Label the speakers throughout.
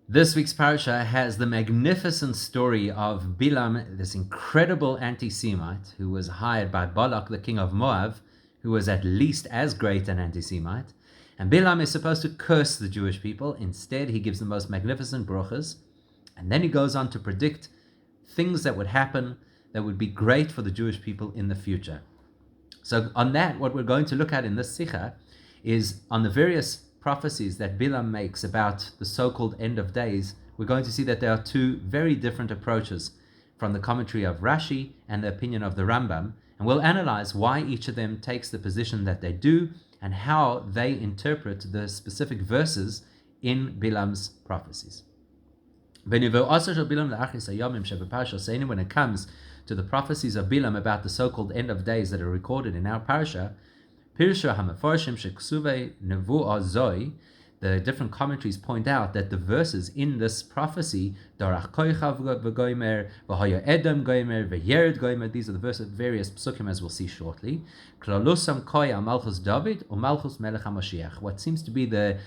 Speaker 1: This week's parasha has the magnificent story of Bilam, this incredible anti-Semite who was hired by Balak, the king of Moab, who was at least as great an anti-Semite. And Bilam is supposed to curse the Jewish people. Instead, he gives the most magnificent brachas. And then he goes on to predict things that would happen that would be great for the Jewish people in the future. So on that, what we're going to look at in this sikha is on the various prophecies that Bilam makes about the so-called end of days. We're going to see that there are two very different approaches from the commentary of Rashi and the opinion of the Rambam, and we'll analyze why each of them takes the position that they do and how they interpret the specific verses in Bilam's prophecies. When it comes to the prophecies of Bilam about the so-called end of days that are recorded in our parasha, the different commentaries point out that the verses in this prophecy, these are the verses, various psukim, as we'll see shortly. What seems to be the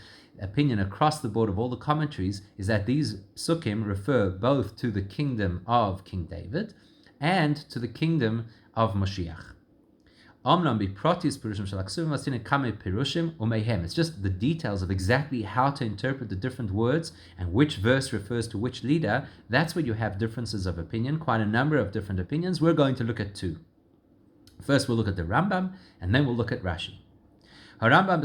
Speaker 1: opinion across the board of all the commentaries is that these psukim refer both to the kingdom of King David and to the kingdom of Moshiach. It's just the details of exactly how to interpret the different words and which verse refers to which leader. That's where you have differences of opinion, quite a number of different opinions. We're going to look at two. First, we'll look at the Rambam, and then we'll look at Rashi. The Rambam,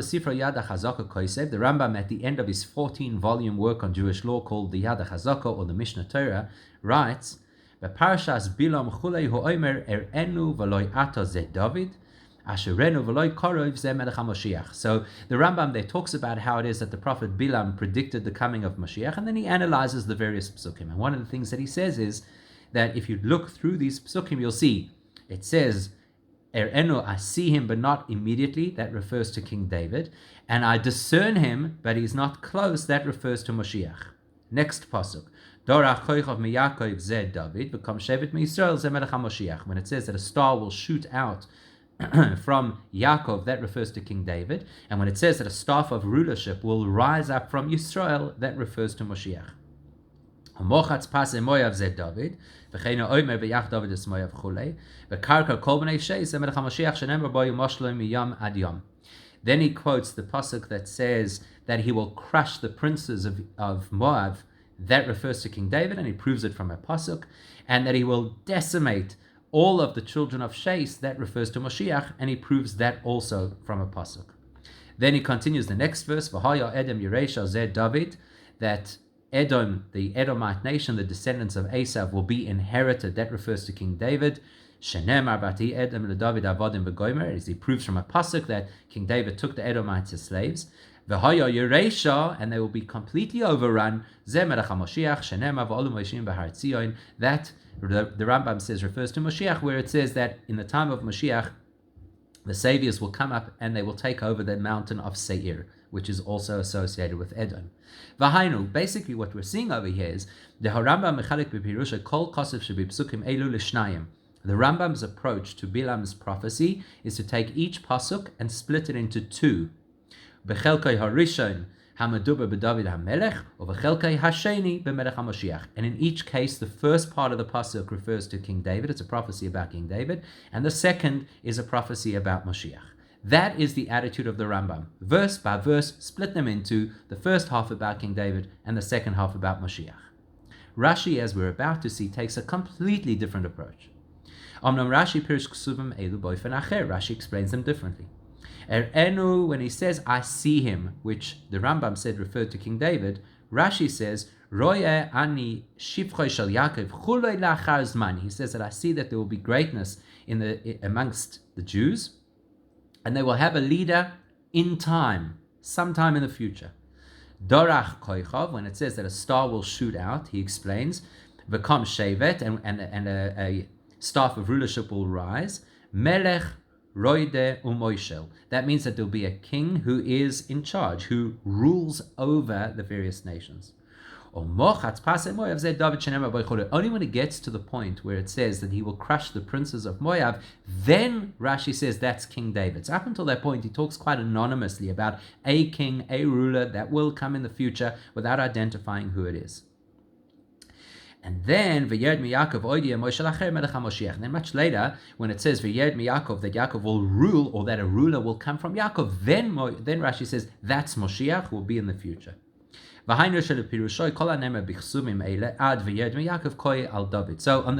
Speaker 1: at the end of his 14-volume work on Jewish law called the Yad HaChazaka, or the Mishnah Torah, writes, "B'parashas Bilam chulei ho'omer er'enu v'loi ato ze David, asherenu v'loi korov ze melech HaMoshiach." So the Rambam there talks about how it is that the prophet Bilam predicted the coming of Moshiach, and then he analyzes the various psukim. And one of the things that he says is that if you look through these psukim, you'll see it says, Er'enu, I see him, but not immediately. That refers to King David. And I discern him, but he's not close. That refers to Moshiach. Next pasuk. Dorach koichav miyakov ze David, v'kom shevet miYisrael ze melech HaMoshiach. When it says that a star will shoot out from Yaakov, that refers to King David. And when it says that a staff of rulership will rise up from Yisrael, that refers to Moshiach. Hamochatz pas Moav ze David, v'cheina omer b'yach David es Moav chulei, v'karka kol b'nei shei ze melech HaMashiach shenemar bo yomashlo miyam ad yom. Then he quotes the pasuk that says that he will crush the princes of Moab. That refers to King David, and he proves it from a pasuk, and that he will decimate all of the children of Shais. That refers to Moshiach, and he proves that also from a pasuk. Then he continues the next verse, v'haya Edom Yeresha ze David, that Edom, the Edomite nation, the descendants of Esav, will be inherited. That refers to King David. Shenemar bati Edom leDavid avodim v'gomer, as he proves from a pasuk that King David took the Edomites as slaves. V'haya Yeresha, and they will be completely overrun. Zeh melech HaMoshiach, shenemar v'olu Moshiach b'Har Tzion. That, the Rambam says, refers to Moshiach, where it says that in the time of Moshiach, the saviors will come up and they will take over the mountain of Seir, which is also associated with Edom. Vahainu, basically what we're seeing over here is the Rambam mechalek b'pirusha kol kosev shebi psukim elu l'shnayim. The Rambam's approach to Bilam's prophecy is to take each pasuk and split it into two. Bechelkai harishon hamaduba b'David hamelech, or bechelkai hasheni b'melech HaMoshiach. And in each case, the first part of the pasuk refers to King David. It's a prophecy about King David, and the second is a prophecy about Moshiach. That is the attitude of the Rambam. Verse by verse, split them into the first half about King David and the second half about Moshiach. Rashi, as we're about to see, takes a completely different approach. Rashi explains them differently. Er'enu, when he says, I see him, which the Rambam said referred to King David, Rashi says, Roye ani shivchoi shel Yaakov chulei lachar zman. He says that I see that there will be greatness amongst the Jews, and they will have a leader in time, sometime in the future. Dorach koichav, when it says that a star will shoot out, he explains, v'kom shevet, and a staff of rulership will rise. Melech roide umoishel. That means that there will be a king who is in charge, who rules over the various nations. Only when it gets to the point where it says that he will crush the princes of Moab, then Rashi says that's King David. So up until that point, he talks quite anonymously about a king, a ruler that will come in the future without identifying who it is. And then V'yerd miYaakov oidia Moshe lacher melech HaMoshiach. And then much later, when it says V'yerd miYaakov, that Yaakov will rule, or that a ruler will come from Yaakov, then Rashi says that's Moshiach, who will be in the future. So on the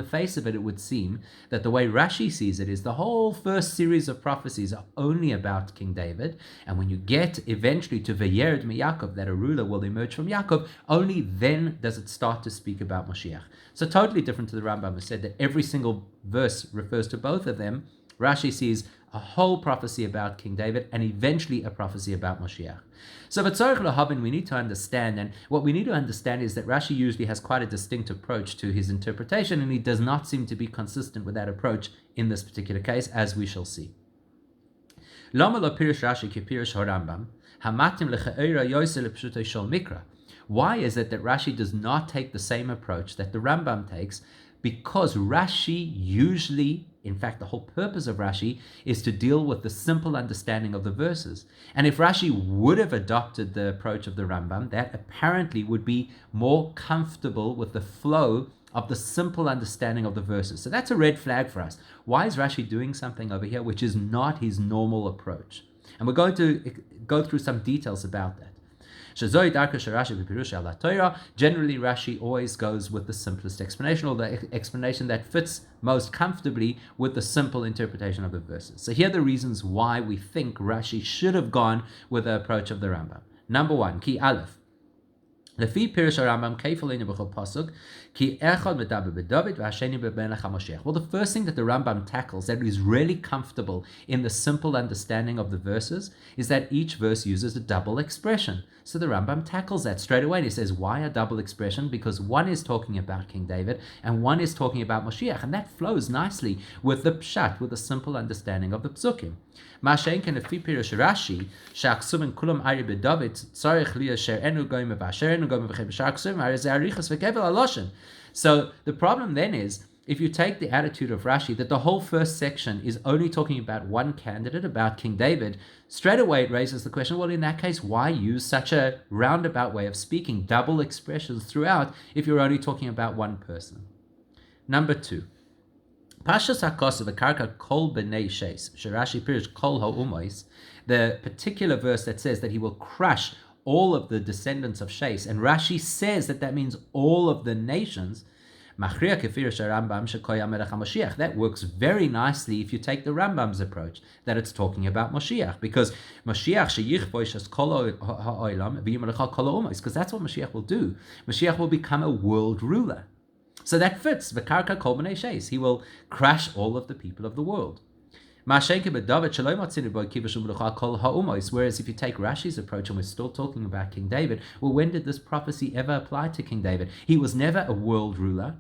Speaker 1: face of it, it would seem that the way Rashi sees it is the whole first series of prophecies are only about King David, and when you get eventually to V'yerd miYaakov, that a ruler will emerge from Yaakov, only then does it start to speak about Moshiach. So totally different to the Rambam, who said that every single verse refers to both of them. Rashi sees a whole prophecy about King David and eventually a prophecy about Moshiach. So b'tzorich lahavin, we need to understand, and what we need to understand is that Rashi usually has quite a distinct approach to his interpretation, and he does not seem to be consistent with that approach in this particular case, as we shall see. Lama lo pirish Rashi ki pirish Rambam hamatim lecheira yosel pshutei shel mikra. Why is it that Rashi does not take the same approach that the Rambam takes? Because Rashi usually, in fact, the whole purpose of Rashi is to deal with the simple understanding of the verses. And if Rashi would have adopted the approach of the Rambam, that apparently would be more comfortable with the flow of the simple understanding of the verses. So that's a red flag for us. Why is Rashi doing something over here which is not his normal approach? And we're going to go through some details about that. Generally, Rashi always goes with the simplest explanation, or the explanation that fits most comfortably with the simple interpretation of the verses. So here are the reasons why we think Rashi should have gone with the approach of the Rambam. Number one, Ki Aleph. Lefi Pirish Rambam Keifolinu b'chol pasuk ki echad medaber b'David v'hasheni b'Melech HaMoshiach. Well, the first thing that the Rambam tackles that is really comfortable in the simple understanding of the verses is that each verse uses a double expression. So the Rambam tackles that straight away. And he says, why a double expression? Because one is talking about King David and one is talking about Moshiach, and that flows nicely with the pshat, with the simple understanding of the psukim. Ma'ashenken lefi Pirish Rashi she'aksuvim kulam ari b'David tzarich li asher enu goyim v'asher enu goyim v'chem b'shar aksuvim ari ze arichas v'kevel aloshen. So the problem then is, if you take the attitude of Rashi that the whole first section is only talking about one candidate, about King David, straight away it raises the question, well, in that case, why use such a roundabout way of speaking, double expressions throughout, if you're only talking about one person? Number two, Pashas HaKosav v'karka kol b'nei sheis, sherashi pirish kol ha'umois, the particular verse that says that he will crush all of the descendants of Sheis, and Rashi says that that means all of the nations. That works very nicely if you take the Rambam's approach, that it's talking about Moshiach, because Moshiach because that's what Moshiach will do. Moshiach will become a world ruler. So that fits. He will crush all of the people of the world. Whereas if you take Rashi's approach, and we're still talking about King David, well, when did this prophecy ever apply to King David? He was never a world ruler.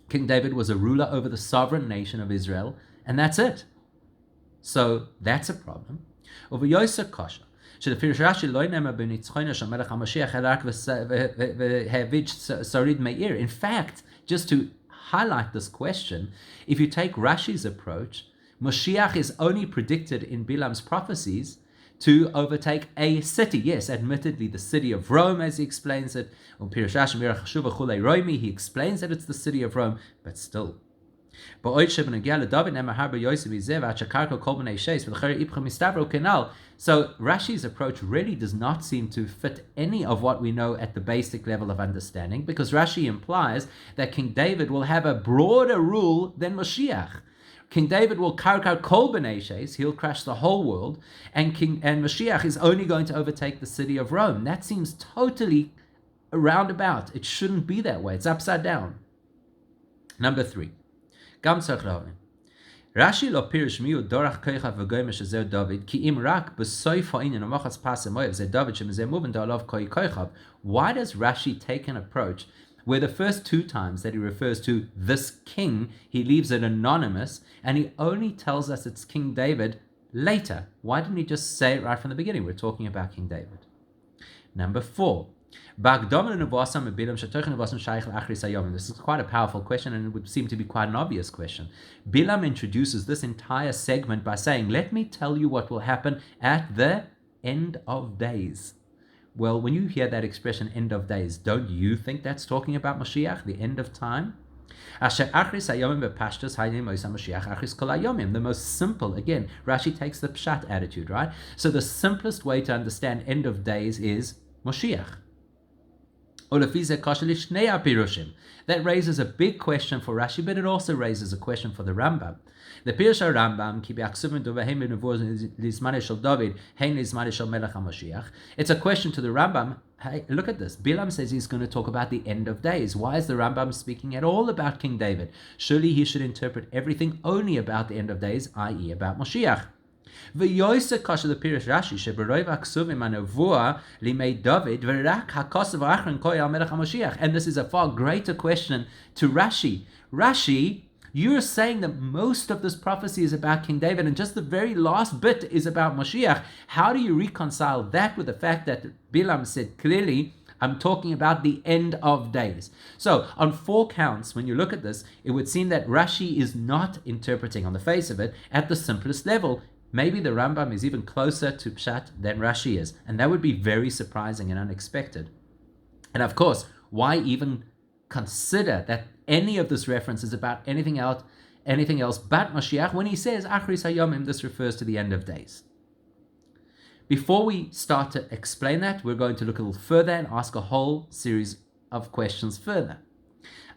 Speaker 1: King David was a ruler over the sovereign nation of Israel, and that's it. So that's a problem. In fact, just to highlight this question, if you take Rashi's approach, Moshiach is only predicted in Bilam's prophecies to overtake a city. Yes, admittedly, the city of Rome, as he explains it. He explains that it's the city of Rome, but still. So Rashi's approach really does not seem to fit any of what we know at the basic level of understanding, because Rashi implies that King David will have a broader rule than Moshiach. King David will karkar kol b'nei sheis, he'll crush the whole world, and Moshiach is only going to overtake the city of Rome. That seems totally roundabout. It shouldn't be that way. It's upside down. Number three, Gam tzarich lahavin. Rashi lo pirish miu dorach koichav v'goyim shezer David ki im rak b'soif ha'inyan u'machas pas ha'moyev ze David shemizeh muven da'alav koi koichav. Why does Rashi take an approach where the first two times that he refers to this king, he leaves it anonymous, and he only tells us it's King David later? Why didn't he just say it right from the beginning? We're talking about King David. Number four, This is quite a powerful question, and it would seem to be quite an obvious question. Bilam introduces this entire segment by saying, let me tell you what will happen at the end of days. Well, when you hear that expression, end of days, don't you think that's talking about Moshiach, the end of time? The most simple, again, Rashi takes the pshat attitude, right? So the simplest way to understand end of days is Moshiach. That raises a big question for Rashi, but it also raises a question for the Rambam. The Pirush Rambam, it's a question to the Rambam. Hey, look at this. Bilam says he's going to talk about the end of days. Why is the Rambam speaking at all about King David? Surely he should interpret everything only about the end of days, i.e. about Moshiach. And this is a far greater question to Rashi. Rashi, you're saying that most of this prophecy is about King David and just the very last bit is about Moshiach. How do you reconcile that with the fact that Bilam said clearly, I'm talking about the end of days? So on 4 counts, when you look at this, it would seem that Rashi is not interpreting on the face of it at the simplest level. Maybe the Rambam is even closer to Pshat than Rashi is, and that would be very surprising and unexpected. And of course, why even consider that any of this reference is about anything else but Mashiach when he says Achris Hayomim? This refers to the end of days. Before we start to explain that, we're going to look a little further and ask a whole series of questions further.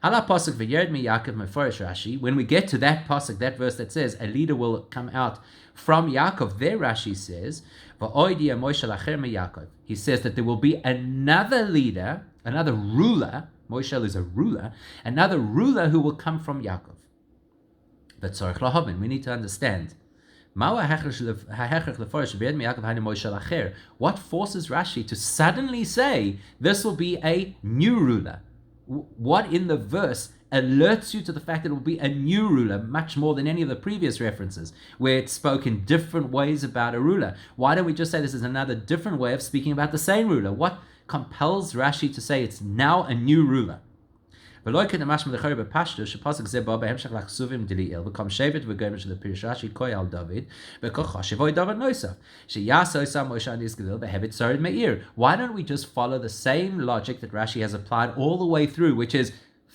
Speaker 1: Ala pasuk v'yered mi Yaakov meforish Rashi. When we get to that pasuk, that verse that says a leader will come out from Yaakov, there Rashi says v'oidia Moshe lacher mi Yaakov. He says that there will be another leader, another ruler. Moshe is a ruler, another ruler who will come from Yaakov. But tzarich lahavin, we need to understand. What forces Rashi to suddenly say this will be a new ruler? What in the verse alerts you to the fact that it will be a new ruler, much more than any of the previous references, where it spoke in different ways about a ruler? Why don't we just say this is another different way of speaking about the same ruler? What compels Rashi to say it's now a new ruler? This is referring Why don't we just follow the same logic that Rashi has applied all the way through, which is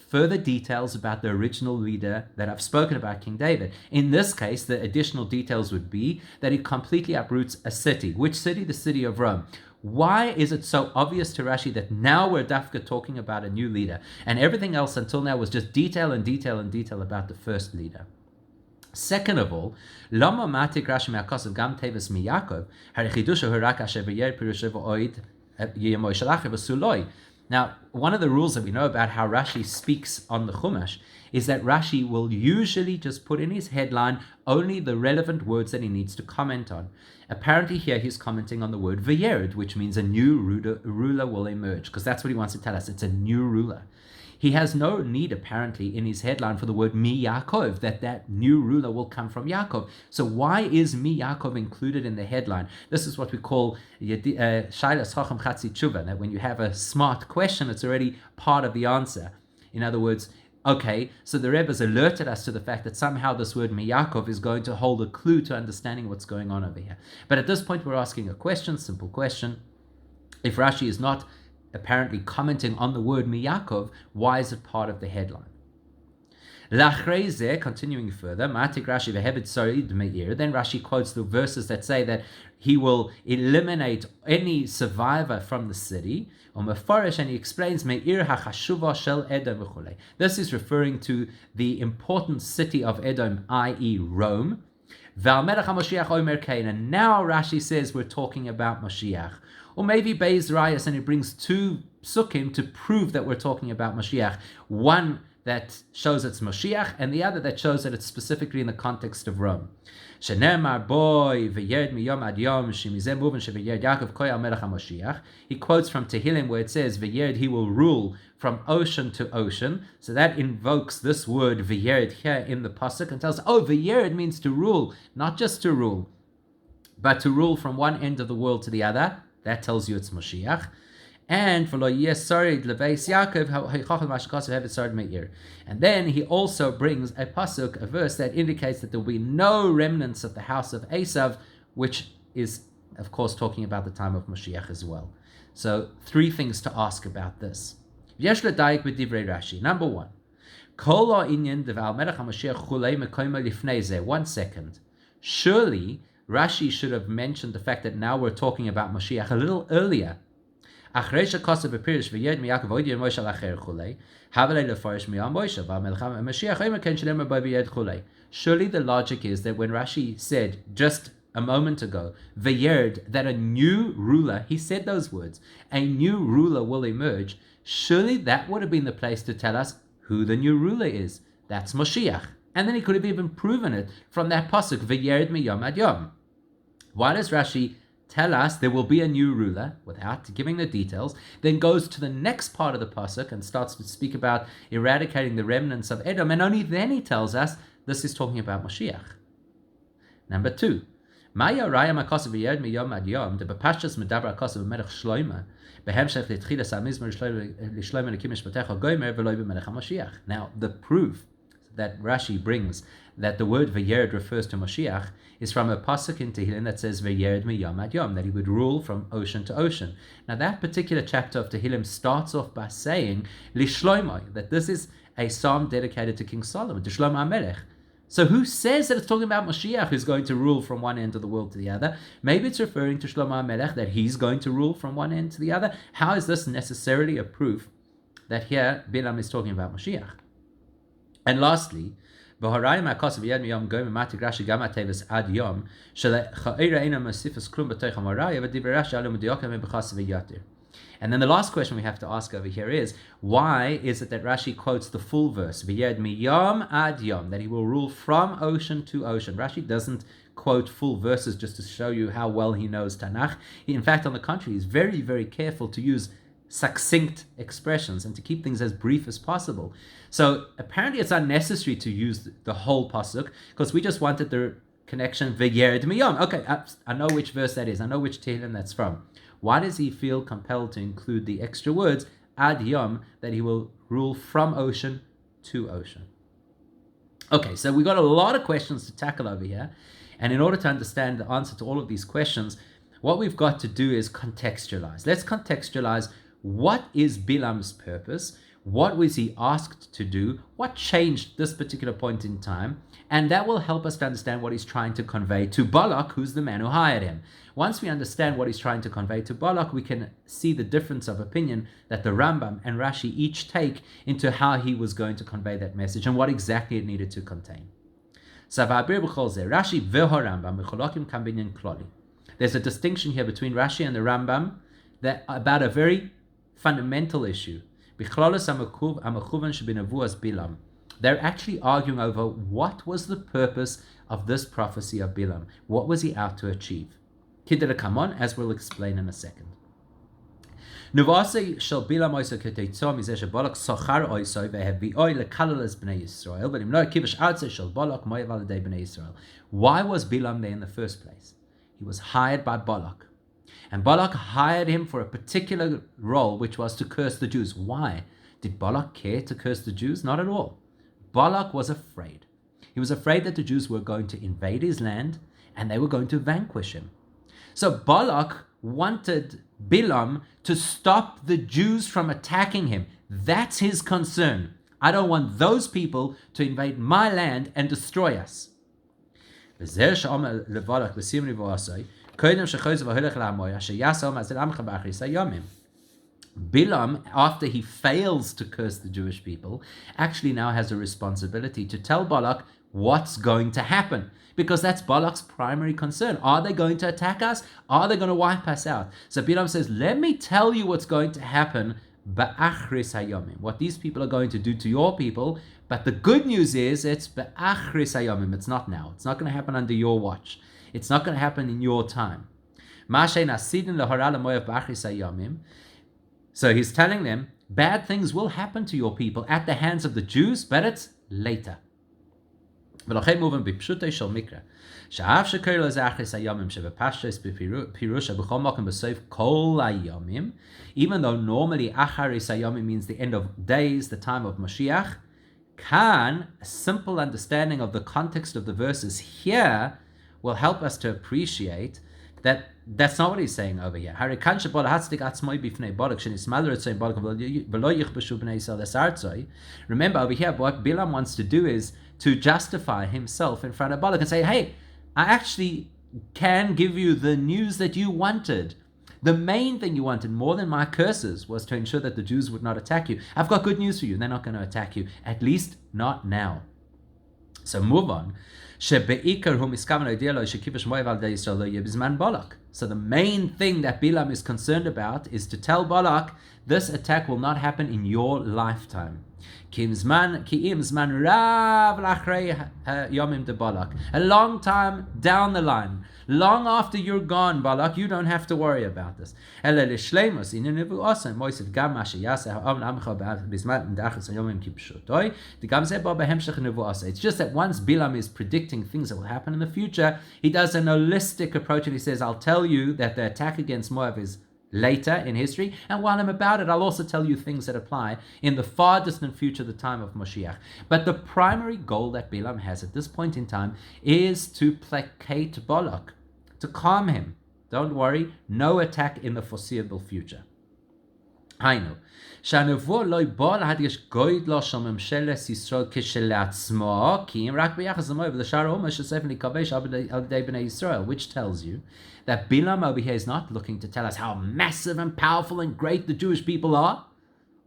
Speaker 1: further details about the original leader that I've spoken about, King David. In this case, the additional details would be that he completely uproots a city. Which city? The city of Rome. Why is it so obvious to Rashi that now we're dafka talking about a new leader, and everything else until now was just detail and detail and detail about the first leader? Second of all, lama matik Rashi me'akos of gam tevis miyakov harechidusha hurak asher v'yer pirusha v'oid yemoy shalach v'suloi. Now, one of the rules that we know about how Rashi speaks on the Chumash is that Rashi will usually just put in his headline only the relevant words that he needs to comment on. Apparently here he's commenting on the word V'yered, which means a new ruler will emerge, because that's what he wants to tell us. It's a new ruler. He has no need, apparently, in his headline for the word Mi Yaakov, that new ruler will come from Yaakov. So why is Mi Yaakov included in the headline? This is what we call Shailas Chacham Chatzi Tshuva, that when you have a smart question, it's already part of the answer. In other words, okay, so the Rebbe has alerted us to the fact that somehow this word Mi Yaakov is going to hold a clue to understanding what's going on over here. But at this point, we're asking a question, simple question. If Rashi is not apparently commenting on the word Mi Yaakov, why is it part of the headline? Continuing further, then Rashi quotes the verses that say that he will eliminate any survivor from the city, and he explains this is referring to the important city of Edom, i.e. Rome. And now Rashi says we're talking about Moshiach. Or maybe Beis Rayas, and he brings 2 psukim to prove that we're talking about Moshiach. One that shows it's Moshiach, and the other that shows that it's specifically in the context of Rome. He quotes from Tehillim where it says, V'yered, he will rule from ocean to ocean. So that invokes this word V'yered here in the pasuk and tells, V'yered means to rule, not just to rule, but to rule from one end of the world to the other. That tells you it's Moshiach. And for Yaakov, and then he also brings a pasuk, a verse that indicates that there will be no remnants of the house of Esav, which is, of course, talking about the time of Moshiach as well. So 3 things to ask about this. Number 1. 1 second. Surely Rashi should have mentioned the fact that now we're talking about Moshiach a little earlier. Surely the logic is that when Rashi said just a moment ago, Vayerd, that a new ruler, he said those words, a new ruler will emerge, surely that would have been the place to tell us who the new ruler is. That's Moshiach. And then he could have even proven it from that pasuk, Vayerd miyom ad yom. Why does Rashi tell us there will be a new ruler without giving the details, then goes to the next part of the pasuk and starts to speak about eradicating the remnants of Edom, and only then he tells us this is talking about Moshiach? Number 2. Maya raya makosav v'yed miyom ad yom de bepashtas medaber akosav b'melech shloima behemshech l'tchilas hamizmor l'shloima l'kim mishpatecha goymer v'loy b'melech HaMashiach. Now, the proof that Rashi brings that the word Vayerd refers to Moshiach is from a pasuk in Tehillim that says Vayerd miyom ad yom, that he would rule from ocean to ocean. Now, that particular chapter of Tehillim starts off by saying Lishloimoi, that this is a psalm dedicated to King Solomon, to Shlomo HaMelech. So who says that it's talking about Moshiach who's going to rule from one end of the world to the other? Maybe it's referring to Shlomo HaMelech, that he's going to rule from one end to the other. How is this necessarily a proof that here Bilam is talking about Moshiach? And lastly, and then the last question we have to ask over here is, why is it that Rashi quotes the full verse, V'yed miyom ad yom, that he will rule from ocean to ocean? Rashi doesn't quote full verses just to show you how well he knows Tanakh. In fact, on the contrary, he's very, very careful to use succinct expressions and to keep things as brief as possible. So apparently it's unnecessary to use the whole pasuk, because we just wanted the connection V'yerd miyom. Okay, I know which verse that is. I know which Tehillim that's from. Why does he feel compelled to include the extra words ad yom, that he will rule from ocean to ocean? Okay, so we got a lot of questions to tackle over here, and in order to understand the answer to all of these questions, what we've got to do is contextualize. Let's contextualize. What is Bilam's purpose? What was he asked to do? What changed this particular point in time? And that will help us to understand what he's trying to convey to Balak, who's the man who hired him. Once we understand what he's trying to convey to Balak, we can see the difference of opinion that the Rambam and Rashi each take into how he was going to convey that message and what exactly it needed to contain. Rashi Rambam. There's a distinction here between Rashi and the Rambam that about a very fundamental issue. They're actually arguing over what was the purpose of this prophecy of Bilam. What was he out to achieve? Kiderakamon, as we'll explain in a second. Why was Bilam there in the first place? He was hired by Balak. And Balak hired him for a particular role, which was to curse the Jews. Why? Did Balak care to curse the Jews? Not at all. Balak was afraid. He was afraid that the Jews were going to invade his land and they were going to vanquish him. So Balak wanted Bilam to stop the Jews from attacking him. That's his concern. I don't want those people to invade my land and destroy us. Bilam, after he fails to curse the Jewish people, actually now has a responsibility to tell Balak what's going to happen, because that's Balak's primary concern. Are they going to attack us? Are they going to wipe us out? So Bilam says, let me tell you what's going to happen, ba'achris hayomim, what these people are going to do to your people. But the good news is it's ba'achris hayomim. It's not now. It's not going to happen under your watch. It's not going to happen in your time. So he's telling them, bad things will happen to your people at the hands of the Jews, but it's later. ולכן מובן בפשוטו של מקרא, שאף שקורא לזה אחריס הימים שבפשטוס בפירושה בכל מקום בסוף כל הימים, even though normally אחריס הימים means the end of days, the time of Moshiach, can a simple understanding of the context of the verses here will help us to appreciate that that's not what he's saying over here. Remember, over here, what Bilam wants to do is to justify himself in front of Balak and say, hey, I actually can give you the news that you wanted. The main thing you wanted, more than my curses, was to ensure that the Jews would not attack you. I've got good news for you. They're not going to attack you, at least not now. So move on. So the main thing that Bilam is concerned about is to tell Balak, this attack will not happen in your lifetime. A long time down the line, long after you're gone, Balak, you don't have to worry about this. It's just that once Bilam is predicting things that will happen in the future, he does an holistic approach and he says, I'll tell you that the attack against Moab is later in history, and while I'm about it, I'll also tell you things that apply in the far distant future, the time of Moshiach. But the primary goal that Bilam has at this point in time is to placate Balak, to calm him. Don't worry, no attack in the foreseeable future. היינו, שהנבואה לא בא להדגיש גודלו של ממשלת ישראל כשלעצמו, כי אם רק ביחס למויב ולשאר האומה שספר נכבש על ידי בני ישראל, which tells you that Bilam over here is not looking to tell us how massive and powerful and great the Jewish people are.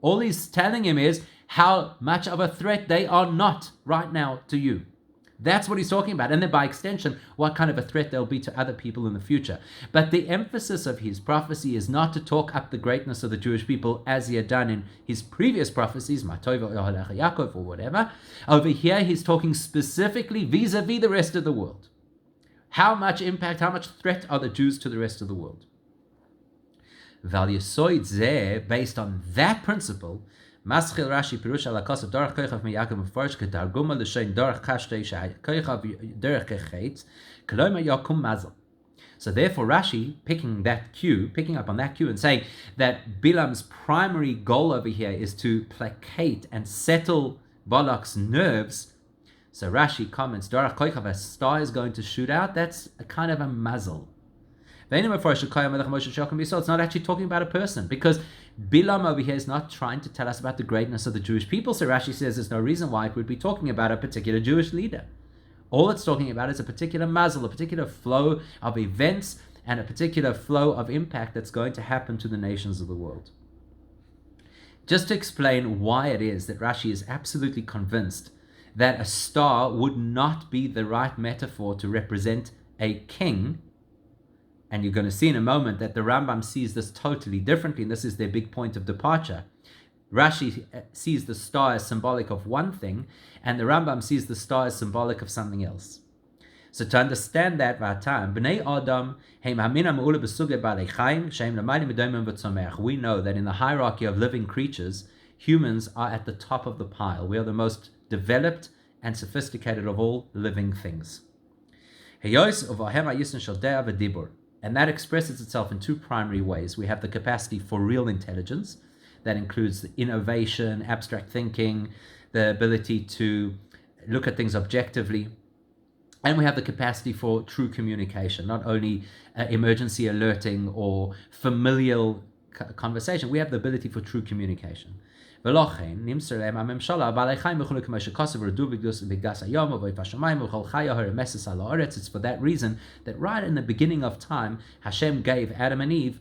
Speaker 1: All he's telling him is how much of a threat they are not right now to you. That's what he's talking about. And then by extension, what kind of a threat they'll be to other people in the future. But the emphasis of his prophecy is not to talk up the greatness of the Jewish people as he had done in his previous prophecies, Yaakov or whatever. Over here, he's talking specifically vis-a-vis the rest of the world. How much impact, how much threat are the Jews to the rest of the world? Based on that principle, Maschil Rashi Pirush ala Kosav Dorach Koichav Miyakim Mefarish Kedarguma L'Shein Dorach Kashtei Shai Koichav Derech Kechetz Koloma Yakum Mazel. So therefore Rashi, picking up on that cue and saying that Bilam's primary goal over here is to placate and settle Balak's nerves. So Rashi comments, Dorach Koichav, a star is going to shoot out, that's a kind of a mazel. It's not actually talking about a person, because Bilam over here is not trying to tell us about the greatness of the Jewish people. So Rashi says there's no reason why it would be talking about a particular Jewish leader. All it's talking about is a particular mazel, a particular flow of events, and a particular flow of impact that's going to happen to the nations of the world. Just to explain why it is that Rashi is absolutely convinced that a star would not be the right metaphor to represent a king. And you're going to see in a moment that the Rambam sees this totally differently, and this is their big point of departure. Rashi sees the star as symbolic of one thing, and the Rambam sees the star as symbolic of something else. So to understand that, we know that in the hierarchy of living creatures, humans are at the top of the pile. We are the most developed and sophisticated of all living things. And that expresses itself in two primary ways. We have the capacity for real intelligence. That includes the innovation, abstract thinking, the ability to look at things objectively. And we have the capacity for true communication, not only emergency alerting or familial conversation. We have the ability for true communication. It's for that reason that right in the beginning of time, Hashem gave Adam and Eve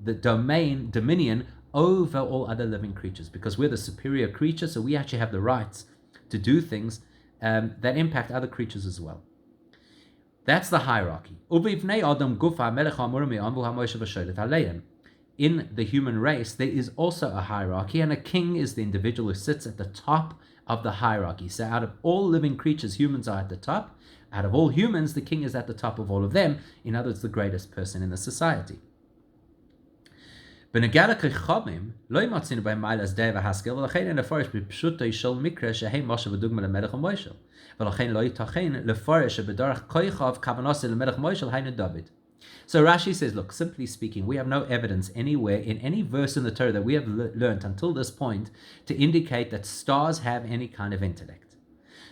Speaker 1: the dominion over all other living creatures, because we're the superior creature, so we actually have the rights to do things that impact other creatures as well. That's the hierarchy. In the human race, there is also a hierarchy, and a king is the individual who sits at the top of the hierarchy. So out of all living creatures, humans are at the top. Out of all humans, the king is at the top of all of them. In other words, the greatest person in the society. בנוגע לכוכבים, לא מוצאים בהם מעלת דעה והשכל, ולכן אין לפרש בפשוטו של מקרה שהם משה ודוגמה למלך ומוישל. ולכן לא ייתכן לפרש שבדרך כוכב כוונתו למלך מוישל היינו דוד. So Rashi says, look, simply speaking, we have no evidence anywhere in any verse in the Torah that we have learnt until this point to indicate that stars have any kind of intellect.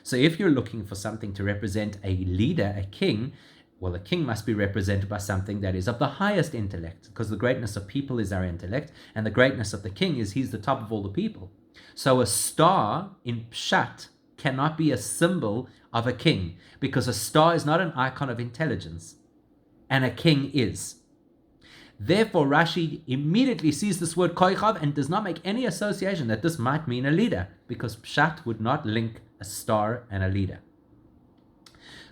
Speaker 1: So if you're looking for something to represent a leader, a king, well, a king must be represented by something that is of the highest intellect, because the greatness of people is our intellect, and the greatness of the king is he's the top of all the people. So a star in Pshat cannot be a symbol of a king, because a star is not an icon of intelligence, and a king is. Therefore, Rashi immediately sees this word koichav and does not make any association that this might mean a leader, because Pshat would not link a star and a leader.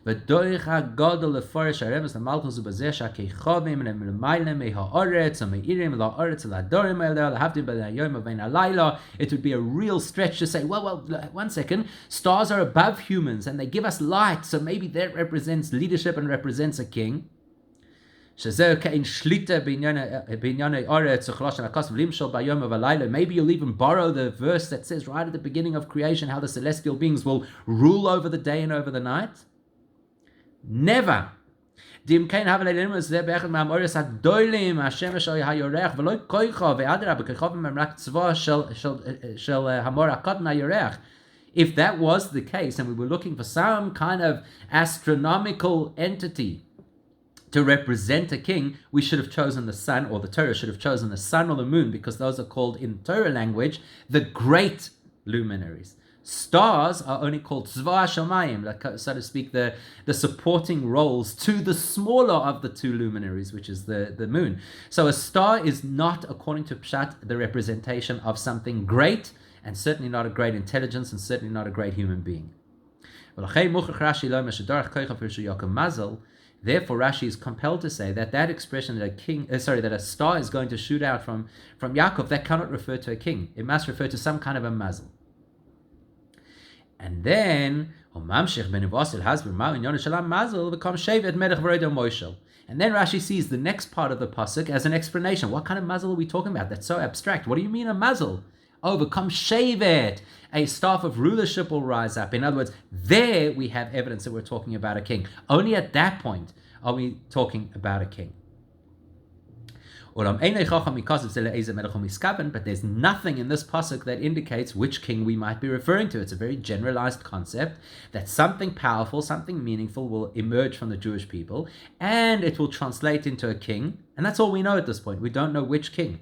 Speaker 1: ודורך הגודל לפרש הרמז למלכות ובזה שהכוכבים הם למעלה מהארץ ומאירים לארץ ולדורים האלה להבדיל בין היום ובין הלילה. It would be a real stretch to say, well, one second, stars are above humans and they give us light, so maybe that represents leadership and represents a king. שזהו כאין שליטה בענייני ארץ וחלושן הכוסף למשול ביום ובלילה. Maybe you'll even borrow the verse that says right at the beginning of creation how the celestial beings will rule over the day and over the night. Never. דים כן הבל אלינו זה באחד מהמאורס הגדולים השמש היורח ולא כוכב ואדרבה כוכבים הם רק צבא של המאור הקטן היורח. If that was the case and we were looking for some kind of astronomical entity to represent a king, we should have chosen the sun, or the Torah should have chosen the sun or the moon, because those are called in Torah language the great luminaries. Stars are only called tzva shamayim, like, so to speak, the supporting roles to the smaller of the two luminaries, which is the moon. So a star is not, according to Pshat, the representation of something great, and certainly not a great intelligence, and certainly not a great human being. Therefore, Rashi is compelled to say that expression that that a star is going to shoot out from Yaakov, that cannot refer to a king. It must refer to some kind of a mazel. And then, and then Rashi sees the next part of the pasuk as an explanation. What kind of mazel are we talking about? That's so abstract. What do you mean a mazel? Oh, become shevet. A staff of rulership will rise up. In other words, there we have evidence that we're talking about a king. Only at that point are we talking about a king. But there's nothing in this pasuk that indicates which king we might be referring to. It's a very generalized concept that something powerful, something meaningful will emerge from the Jewish people, and it will translate into a king, and that's all we know at this point. We don't know which king.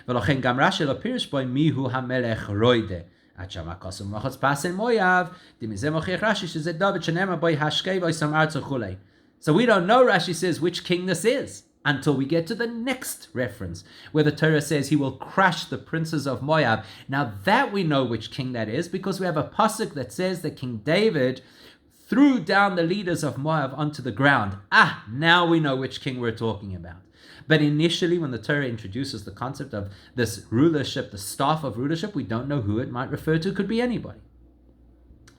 Speaker 1: ולכן גם רש"י לא פירש בו מיהו המלך רוידה. עד שמה כוסם מחוץ פסל מויאב, דמזה מוכיח רש"י שזה דוד שנאמר בו השקי וישם ארץ וכולי. So we don't know, Rashi says, which king this is, until we get to the next reference, where the Torah says he will crush the princes of Moab. Now that we know which king that is, because we have a pasuk that says that King David threw down the leaders of Moab onto the ground. Now we know which king we're talking about. But initially, when the Torah introduces the concept of this rulership, the staff of rulership, we don't know who it might refer to. It could be anybody.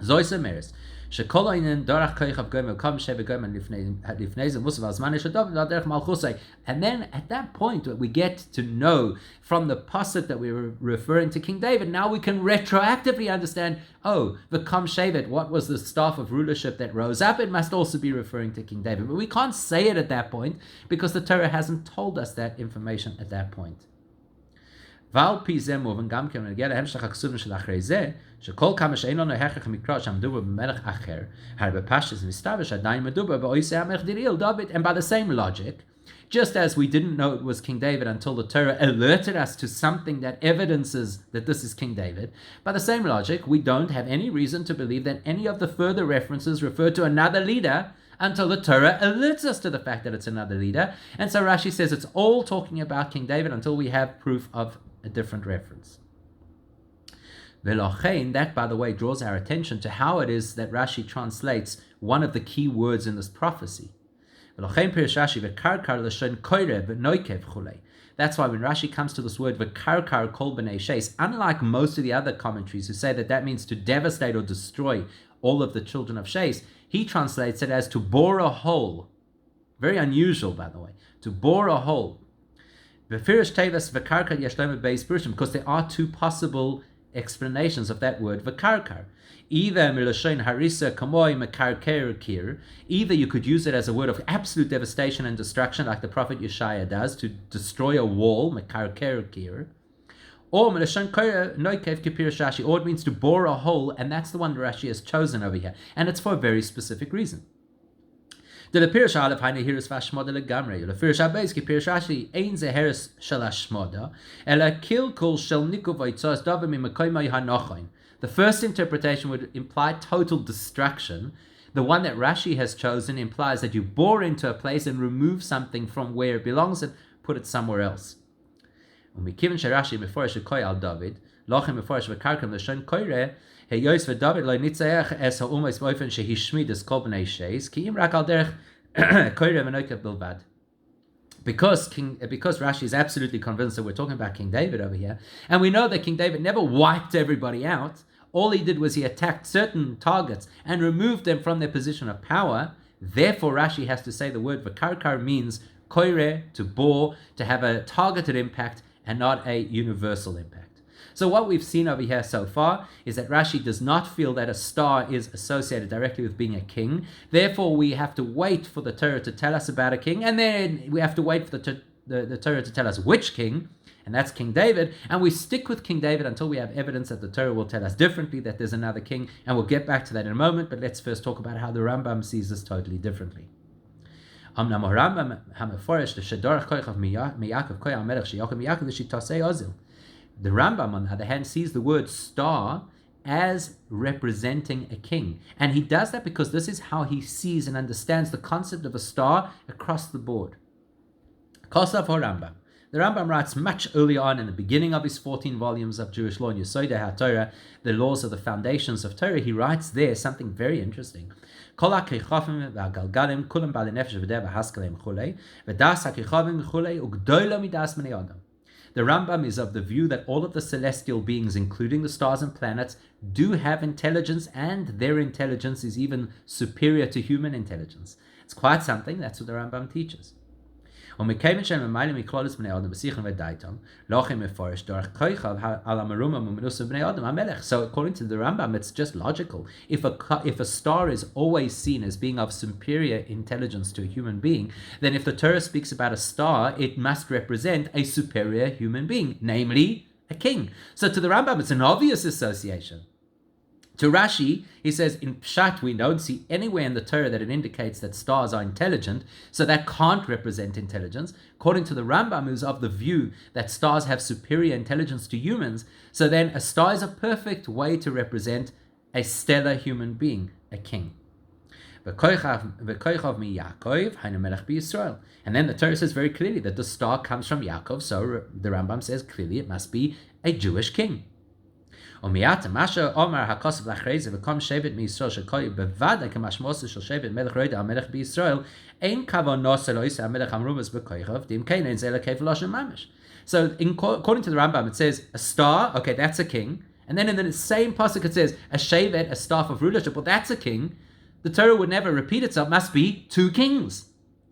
Speaker 1: Zoysa Meres. And then at that point, we get to know from the pasuk that we were referring to King David. Now we can retroactively understand, the Kam Shevet, what was the staff of rulership that rose up? It must also be referring to King David. But we can't say it at that point because the Torah hasn't told us that information at that point. ועל פי זה מובן גם כן נגיע להמשך הכסובים של אחרי זה, שכל כמה שאין לנו הכרח מקרא שמדובר במלך אחר, הרי בפשטות מסתבר שעדיין מדובר באויסי המלך דריל דוד. And by the same logic, just as we didn't know it was King David until the Torah alerted us to something that evidences that this is King David, by the same logic, we don't have any reason to believe that any of the further references refer to another leader until the Torah alerts us to the fact that it's another leader. And so Rashi says it's all talking about King David until we have proof of a different reference. That, by the way, draws our attention to how it is that Rashi translates one of the key words in this prophecy. That's why when Rashi comes to this word v'karkar kol b'nei sheis, unlike most of the other commentaries who say that means to devastate or destroy all of the children of Sheis, he translates it as to bore a hole. Very unusual, by the way, to bore a hole. Because there are two possible explanations of that word vakarkar. Either you could use it as a word of absolute devastation and destruction, like the prophet Yeshaya does, to destroy a wall, mekarker, or it means to bore a hole, and that's the one Rashi has chosen over here, and it's for a very specific reason. The Pirish Aleph Haine Hiris Vashmoda Legamre. The Pirish Abbas Pirish Rashi Ein Zeheris Shalashmoda Ela Kilkul Shel Nikuvoitzos Davim Makoimai Hanochain. The first interpretation would imply total destruction. The one that Rashi has chosen implies that you bore into a place and remove something from where it belongs and put it somewhere else. When we given Rashi before Shekoy al David, Lochem before Shekarkam Lashon Koire. Hey Yos v'David lo nitzaech es ha'umas boifen shehishmid es kol b'nei sheis ki im rak al derech koire v'noikev bilvad. Because Rashi is absolutely convinced that we're talking about King David over here, and we know that King David never wiped everybody out. All he did was he attacked certain targets and removed them from their position of power. Therefore, Rashi has to say the word v'karkar means koire, to bore, to have a targeted impact and not a universal impact. So what we've seen over here so far is that Rashi does not feel that a star is associated directly with being a king. Therefore, we have to wait for the Torah to tell us about a king, and then we have to wait for the Torah to tell us which king, and that's King David, and we stick with King David until we have evidence that the Torah will tell us differently, that there's another king, and we'll get back to that in a moment, but let's first talk about how the Rambam sees this totally differently. The Rambam, on the other hand, sees the word star as representing a king. And he does that because this is how he sees and understands the concept of a star across the board. Kosav Rambam. The Rambam writes much earlier on in the beginning of his 14 volumes of Jewish law, in Yesodei HaTorah, the laws of the foundations of Torah. He writes there something very interesting. The Rambam is of the view that all of the celestial beings, including the stars and planets, do have intelligence, and their intelligence is even superior to human intelligence. It's quite something. That's what the Rambam teaches. So according to the Rambam, it's just logical. If a star is always seen as being of superior intelligence to a human being, then if the Torah speaks about a star, it must represent a superior human being, namely a king. So to the Rambam, it's an obvious association. To Rashi, he says, in Pshat, we don't see anywhere in the Torah that it indicates that stars are intelligent, so that can't represent intelligence. According to the Rambam, who's of the view that stars have superior intelligence to humans, so then a star is a perfect way to represent a stellar human being, a king. And then the Torah says very clearly that the star comes from Yaakov, so the Rambam says clearly it must be a Jewish king. And then the So according to the Rambam, it says a star, okay, that's a king. And then in the same pasuk it says a shevet, a staff of rulership, well, that's a king. The Torah would never repeat itself, must be two kings.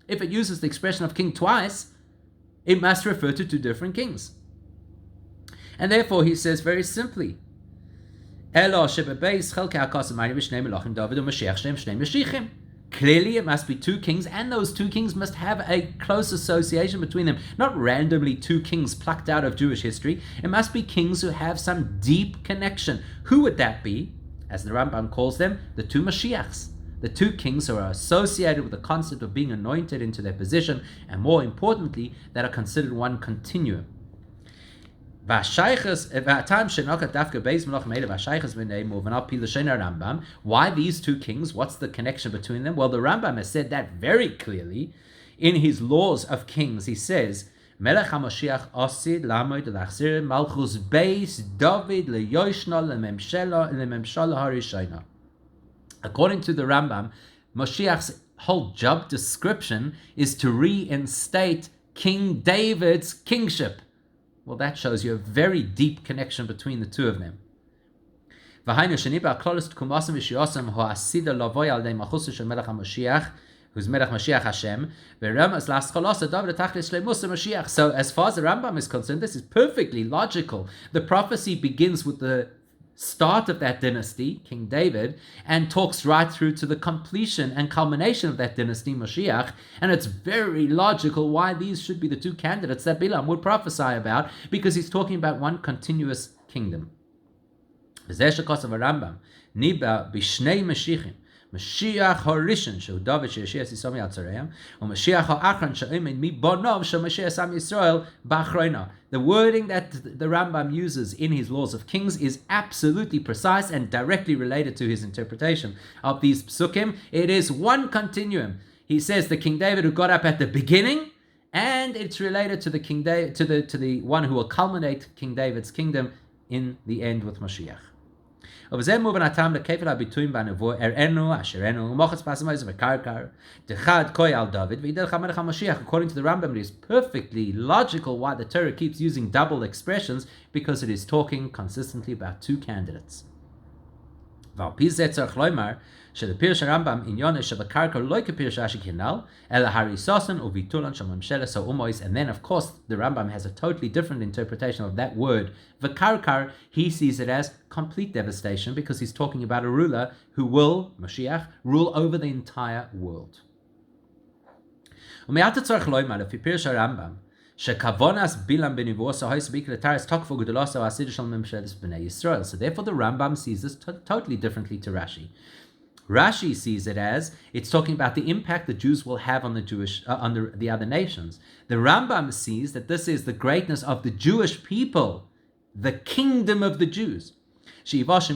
Speaker 1: If it uses the expression of king twice, it must refer to two different kings. And therefore he says very simply, clearly it must be two kings, and those two kings must have a close association between them. Not randomly two kings plucked out of Jewish history. It must be kings who have some deep connection. Who would that be? As the Rambam calls them, the two Moshiachs. The two kings who are associated with the concept of being anointed into their position, and more importantly, that are considered one continuum. Why these two kings? What's the connection between them? Well, the Rambam has said that very clearly in his Laws of Kings. He says, Melech HaMoshiach osid lamoid l'achzir malchus beis David leyoshna lememshala harishayna. According to the Rambam, Moshiach's whole job description is to reinstate King David's kingship. Well, that shows you a very deep connection between the two of them. who's Melech Moshiach Hashem. So as far as the Rambam is concerned, this is perfectly logical. The prophecy begins with the start of that dynasty, King David, and talks right through to the completion and culmination of that dynasty, Moshiach, and it's very logical why these should be the two candidates that Bilam would prophesy about, because he's talking about one continuous kingdom. Rambam, Niba Bishnei Mashiachim, Moshiach HaRishon Shehu David She'Yashia Sisom Yatzareim, Moshiach HaAchron She'Omed Mi Bonov She'Moshiach Sam Yisrael Ba'Achroina. The wording that the Rambam uses in his Laws of Kings is absolutely precise and directly related to his interpretation of these psukim. It is one continuum. He says the King David who got up at the beginning, and it's related to the King David, to the one who will culminate King David's kingdom in the end with Moshiach. According to the Rambam, it is perfectly logical why the Torah keeps using double expressions, because it is talking consistently about two candidates. שלפירש הרמב"ם עניון שבקרקע לא כפירש רש"י כנ"ל, אלא הריסוסן וביטולן של ממשלת האומות. And then of course the Rambam has a totally different interpretation of that word. V'karkar, he sees it as complete devastation, because he's talking about a ruler who will, Moshiach, rule over the entire world. ומעט הצורך לומר לפי פירש הרמב"ם שכוונס בילם בנבואו הייס בעיקר לתארס תוקפו גדולתו והסדר של ממשלת בני ישראל. So therefore the Rambam sees this totally differently to Rashi. Rashi sees it as it's talking about the impact the Jews will have on the the other nations. The Rambam sees that this is the greatness of the Jewish people, the kingdom of the Jews. That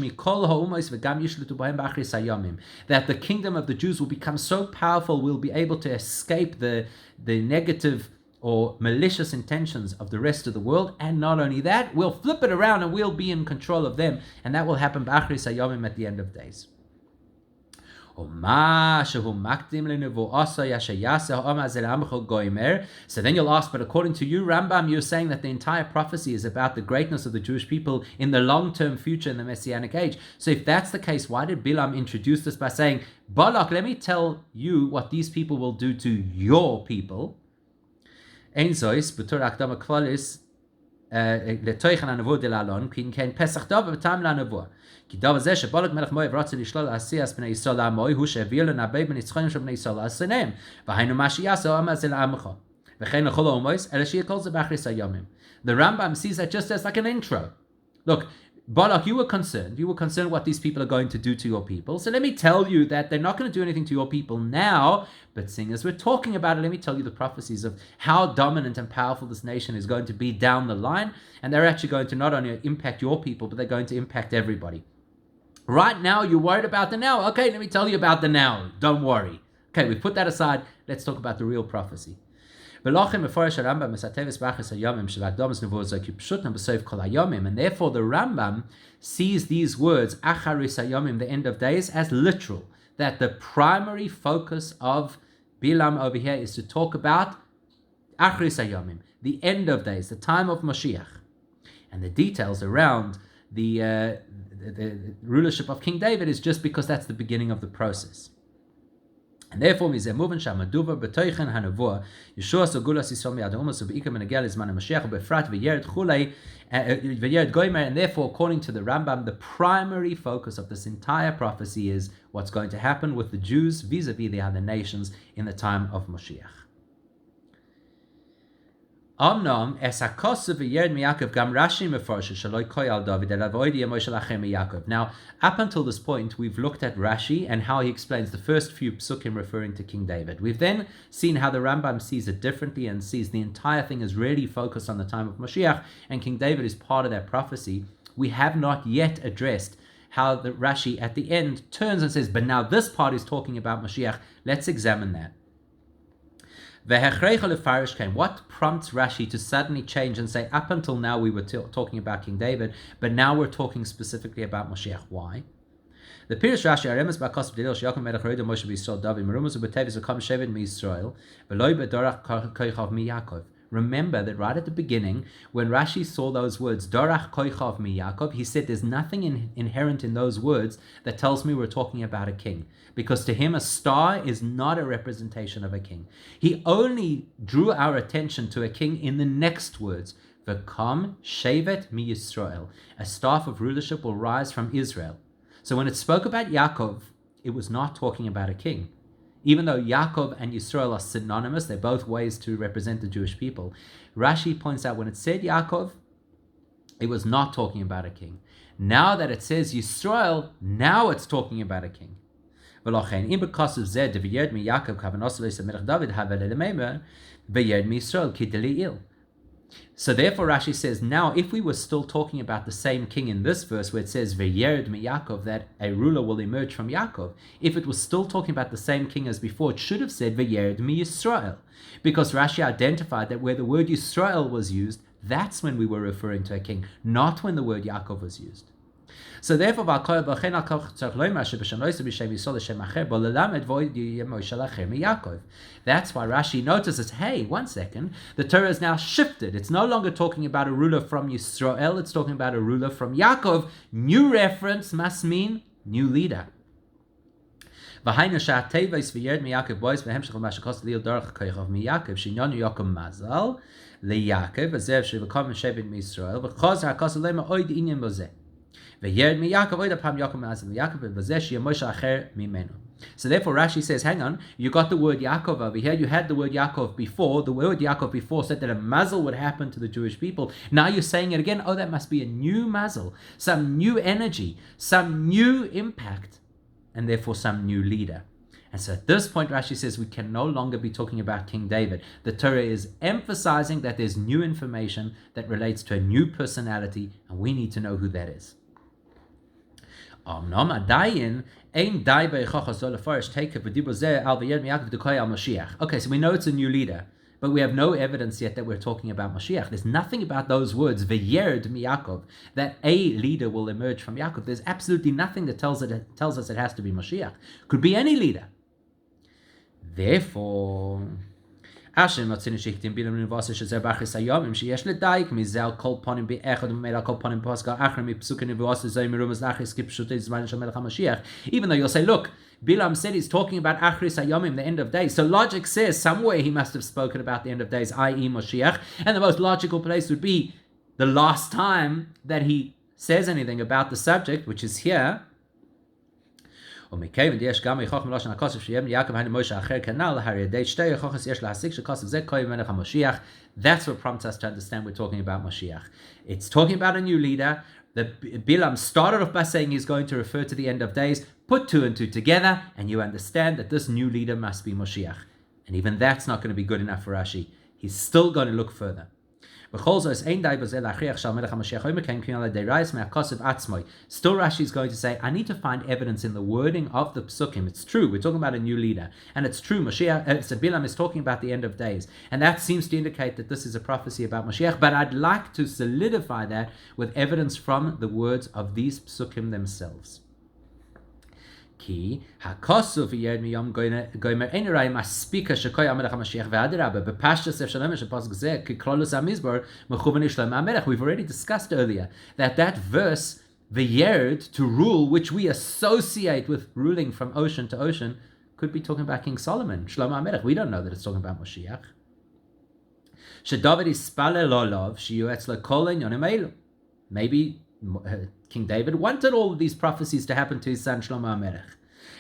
Speaker 1: the kingdom of the Jews will become so powerful, we'll be able to escape the negative or malicious intentions of the rest of the world, and not only that, we'll flip it around and we'll be in control of them, and that will happen at the end of days. So then you'll ask, but according to you, Rambam, you're saying that the entire prophecy is about the greatness of the Jewish people in the long-term future in the Messianic age. So if that's the case, why did Bilam introduce this by saying, Balak, let me tell you what these people will do to your people? כי דבר זה שבלק מלך מואב רצה לשלול עשיית בני ישראל לעמוי, הוא שהביא לנבא בניצחונים של בני ישראל לעשניהם, והיינו מה שיעשו עמה זה לעמך, וכן לכל האומות, אלא שיהיה כל זה באחרית הימים. The Rambam sees that just as like an intro. Look, Balak, you were concerned what these people are going to do to your people, so let me tell you that they're not going to do anything to your people now, but seeing as we're talking about it, let me tell you the prophecies of how dominant and powerful this nation is going to be down the line, and they're actually going to not only impact your people, but they're going to impact everybody. Right now, you're worried about the now. Okay, let me tell you about the now. Don't worry. Okay, we put that aside. Let's talk about the real prophecy. And therefore, the Rambam sees these words, Acharis Hayomim, the end of days, as literal. That the primary focus of Bilam over here is to talk about Acharis Hayomim, the end of days, the time of Moshiach. And the details around the rulership of King David is just because that's the beginning of the process. And therefore, Yeshua Segulas Yisrael Mi'adamumas U'Beikam Menagel Izman HaMashiach U'Befrat V'Yered Chulei V'Yered Goymer. And therefore, according to the Rambam, the primary focus of this entire prophecy is what's going to happen with the Jews vis-a-vis the other nations in the time of Moshiach. Now, up until this point, we've looked at Rashi and how he explains the first few psukim referring to King David. We've then seen how the Rambam sees it differently and sees the entire thing is really focused on the time of Moshiach, and King David is part of that prophecy. We have not yet addressed how the Rashi at the end turns and says, but now this part is talking about Moshiach. Let's examine that. What prompts Rashi to suddenly change and say, up until now we were talking about King David, but now we're talking specifically about Moshiach? Why? The Pirush Rashi Aremes Bakos B'Dil Sheyakom Melech Roida Moshe B'Yisrael David Merumas U'Betevis U'Kam Shevet Mi'Yisrael V'Loi B'Dorach Koichav Mi'Yakov. Remember that right at the beginning, when Rashi saw those words, Dorach koichav mi Yaakov, he said there's nothing inherent in those words that tells me we're talking about a king. Because to him, a star is not a representation of a king. He only drew our attention to a king in the next words. V'kam shevet mi Yisrael. A staff of rulership will rise from Israel. So when it spoke about Yaakov, it was not talking about a king. Even though Yaakov and Yisrael are synonymous, they're both ways to represent the Jewish people. Rashi points out when it said Yaakov, it was not talking about a king. Now that it says Yisrael, now it's talking about a king. So therefore Rashi says, now if we were still talking about the same king in this verse where it says V'yered mi Yaakov, that a ruler will emerge from Yaakov, if it was still talking about the same king as before, it should have said V'yered mi Yisrael, because Rashi identified that where the word Yisrael was used, that's when we were referring to a king, not when the word Yaakov was used. So therefore, that's why Rashi notices, hey, one second, the Torah is now shifted. It's no longer talking about a ruler from Yisrael, it's talking about a ruler from Yaakov. New reference must mean new leader. So therefore Rashi says, hang on, you got the word Yaakov over here, you had the word Yaakov before, the word Yaakov before said that a mazel would happen to the Jewish people. Now you're saying it again, that must be a new mazel, some new energy, some new impact, and therefore some new leader. And so at this point, Rashi says we can no longer be talking about King David. The Torah is emphasizing that there's new information that relates to a new personality, and we need to know who that is. Okay, so we know it's a new leader, but we have no evidence yet that we're talking about Moshiach. There's nothing about those words, V'yered mi Yaakov, that a leader will emerge from Yaakov. There's absolutely nothing that tells us it has to be Moshiach. Could be any leader. Therefore, Asher motzin shichtim Bilam nivasa shezer bachris hayomim sheyesh ledaik mizel kol ponim be'echad u'mela kol ponim paska achra mipsukin nivasa zay mirumas nachris kipshutei zman shel melech HaMashiach. Even though you'll say, look, Bilam said he's talking about achris hayomim, the end of days. So logic says somewhere he must have spoken about the end of days, i.e. Moshiach. And the most logical place would be the last time that he says anything about the subject, which is here. That's what prompts us to understand we're talking about Moshiach. It's talking about a new leader. The Bilam started off by saying he's going to refer to the end of days. Put two and two together, and you understand that this new leader must be Moshiach. And even that's not going to be good enough for Rashi. He's still going to look further. Still Rashi is going to say, I need to find evidence in the wording of the psukim. It's true, we're talking about a new leader. And it's true, Bilam is talking about the end of days. And that seems to indicate that this is a prophecy about Moshiach. But I'd like to solidify that with evidence from the words of these psukim themselves. Ki hakosu v'yed miyom goymer enerai maspika shekoy amelech HaMashiach v'adirabah b'pashta sef shalom shepasuk zeh ki klolus hamizbor mechuvan ishlam hamelech. We've already discussed earlier that verse v'yerd, to rule, which we associate with ruling from ocean to ocean, could be talking about King Solomon, Shlomo HaMelech. We don't know that it's talking about Moshiach. Shedavid ispalel olav sheyuetz lekol inyonim elu. Maybe King David wanted all of these prophecies to happen to his son Shlomo HaMelech.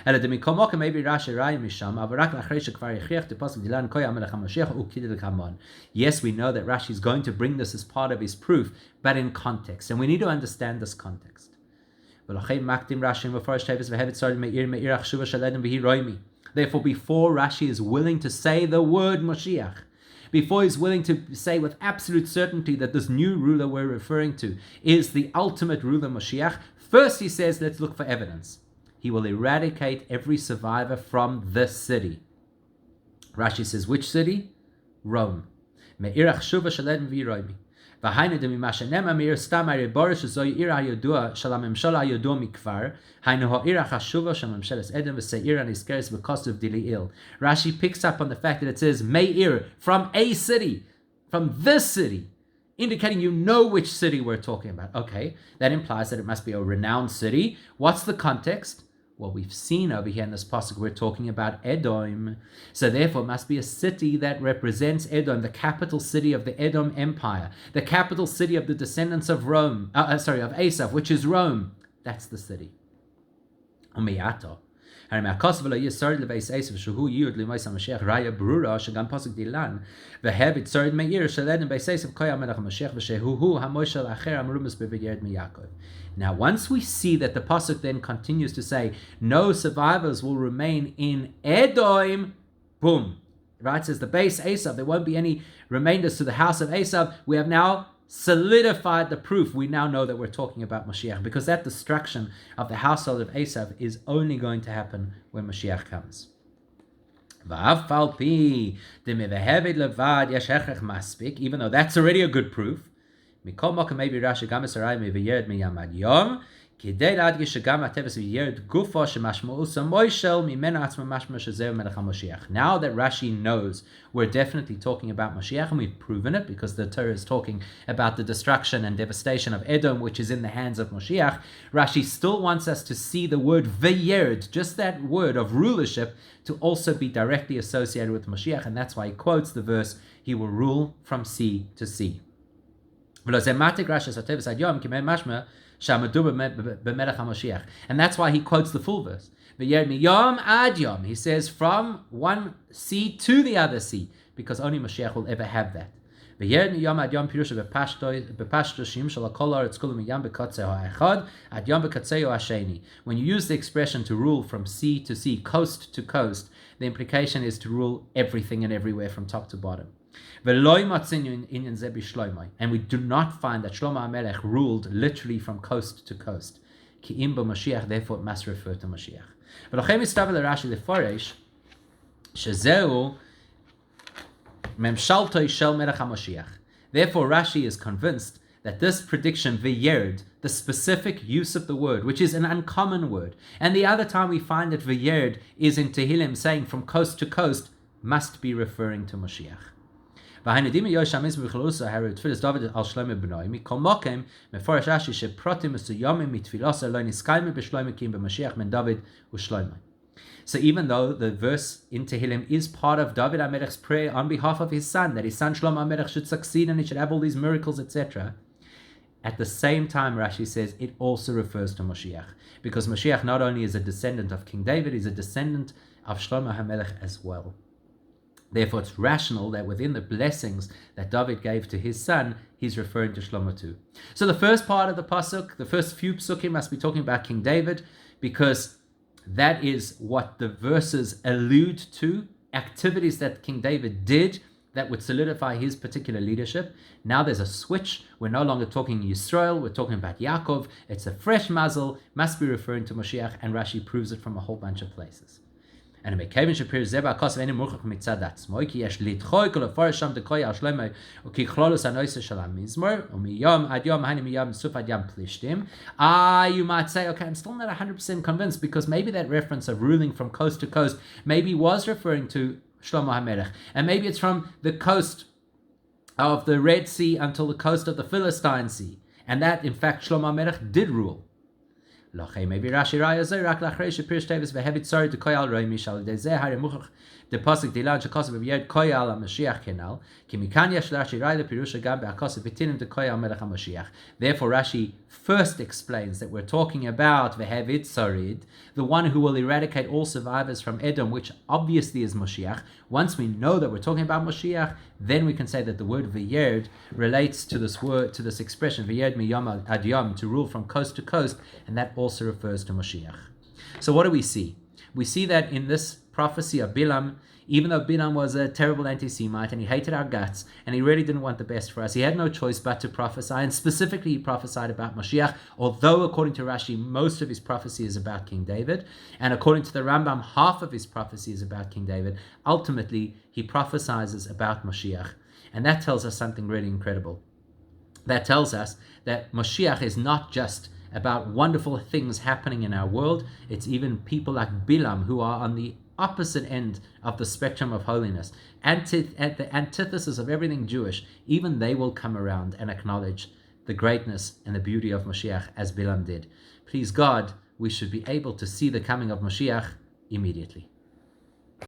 Speaker 1: Maybe Rashi Raya Misham, yes, we know that Rashi is going to bring this as part of his proof, but in context, and we need to understand this context. Therefore, before Rashi is willing to say the word Moshiach, before he's willing to say with absolute certainty that this new ruler we're referring to is the ultimate ruler Moshiach, first he says, let's look for evidence. He will eradicate every survivor from this city. Rashi says, which city? Rome. Me'irach shuva shalem v'yiroimi. V'hainu demimashenema me'ir stam ha'riborish zoi ira ha'yodua shalamemshala ha'yodua mikvar hainu ha'irach ha'shuva shalamemsheles edom v'se'ira niskeres v'kostuv dili il. Rashi picks up on the fact that it says Me'ir, from a city, from this city, indicating you know which city we're talking about. Okay, that implies that it must be a renowned city. What's the context? Well, we've seen over here in this passage, we're talking about Edom. So therefore, it must be a city that represents Edom, the capital city of the Edom Empire, the capital city of the descendants of of Esau, which is Rome. That's the city. Umiyato. הרי מהכוסף ולא יהיה שורד לבייס עשב שהוא ייעוד למועצת המשיח ראיה ברורה שגם פסוק דילן והבית שורד מאיר של עדן בייס עשב כהן המלך המשיח ושהוא המושל האחר המרומז בבגרד מיעקב. Now once we see that the pasuk then continues to say no survivors will remain in Edom, boom, right, says the base Esau, there won't be any remainders to the house of Esau. We have now solidified the proof. We now know that we're talking about Moshiach, because that destruction of the household of Esau is only going to happen when Moshiach comes. Even though that's already a good proof, now, once we see that Rashi knows we're definitely talking about Moshiach, and we've proven it because the Torah is talking about the destruction and devastation of Edom, which is in the hands of Moshiach, Rashi still wants us to see the word veyerd, just that word of rulership, to also be directly associated with Moshiach, and that's why he quotes the verse, he will rule from sea to sea. And that's why he quotes the full verse. He says from one sea to the other sea, because only Moshiach will ever have that. When you use the expression to rule from sea to sea, coast to coast, the implication is to rule everything and everywhere from top to bottom. And we do not find that Shlomo HaMelech ruled literally from coast to coast. Therefore it must refer to Moshiach. Therefore Rashi is convinced that this prediction, v'yerd, the specific use of the word, which is an uncommon word, and the other time we find that v'yerd is in Tehillim saying from coast to coast, must be referring to Moshiach. When you use the So even though the verse in Tehillim is part of David HaMelech's prayer on behalf of his son, that his son Shlomo HaMelech should succeed and he should have all these miracles, etc., at the same time, Rashi says it also refers to Moshiach, because Moshiach not only is a descendant of King David, he's a descendant of Shlomo HaMelech as well. Therefore, it's rational that within the blessings that David gave to his son, he's referring to Shlomo too. So the first part of the pasuk, the first few psukim, must be talking about King David, because that is what the verses allude to, activities that King David did that would solidify his particular leadership. Now there's a switch. We're no longer talking Yisrael, we're talking about Yaakov. It's a fresh mazel, must be referring to Moshiach, and Rashi proves it from a whole bunch of places. And because this prediction you might say, okay, I'm still not 100% convinced, because maybe that reference of ruling from coast to coast maybe was referring to Shlomo HaMelech, and maybe it's from the coast of the Red Sea until the coast of the Philistine Sea, and that in fact Shlomo HaMelech did rule. Maybe Rashi Raya rak lachrei shepir shtevis vehevit sorry to koyal roi mishal dezeh hari muchach the pasuk dilan shekosef v'yed koyal HaMashiach kenal ki mikan yesh Rashi Raya lepirusha gam be'akosef v'tinim to koyal melech HaMashiach. Therefore Rashi first explains that we're talking about vehevit sorid, the one who will eradicate all survivors from Edom, which obviously is Moshiach. Once we know that we're talking about Moshiach, then we can say that the word v'yerd relates to this word, to this expression v'yerd miyam ad yom, to rule from coast to coast, and that also refers to Moshiach. So what do we see? We see that in this prophecy of Bilam, even though Bilam was a terrible anti-Semite and he hated our guts and he really didn't want the best for us, he had no choice but to prophesy, and specifically he prophesied about Moshiach, although according to Rashi most of his prophecy is about King David, and according to the Rambam half of his prophecy is about King David. Ultimately he prophesizes about Moshiach, and that tells us something really incredible. That tells us that Moshiach is not just about wonderful things happening in our world. It's even people like Bilam who are on the opposite end of the spectrum of holiness, at the antithesis of everything Jewish, even they will come around and acknowledge the greatness and the beauty of Moshiach as Bilam did. Please God, we should be able to see the coming of Moshiach immediately.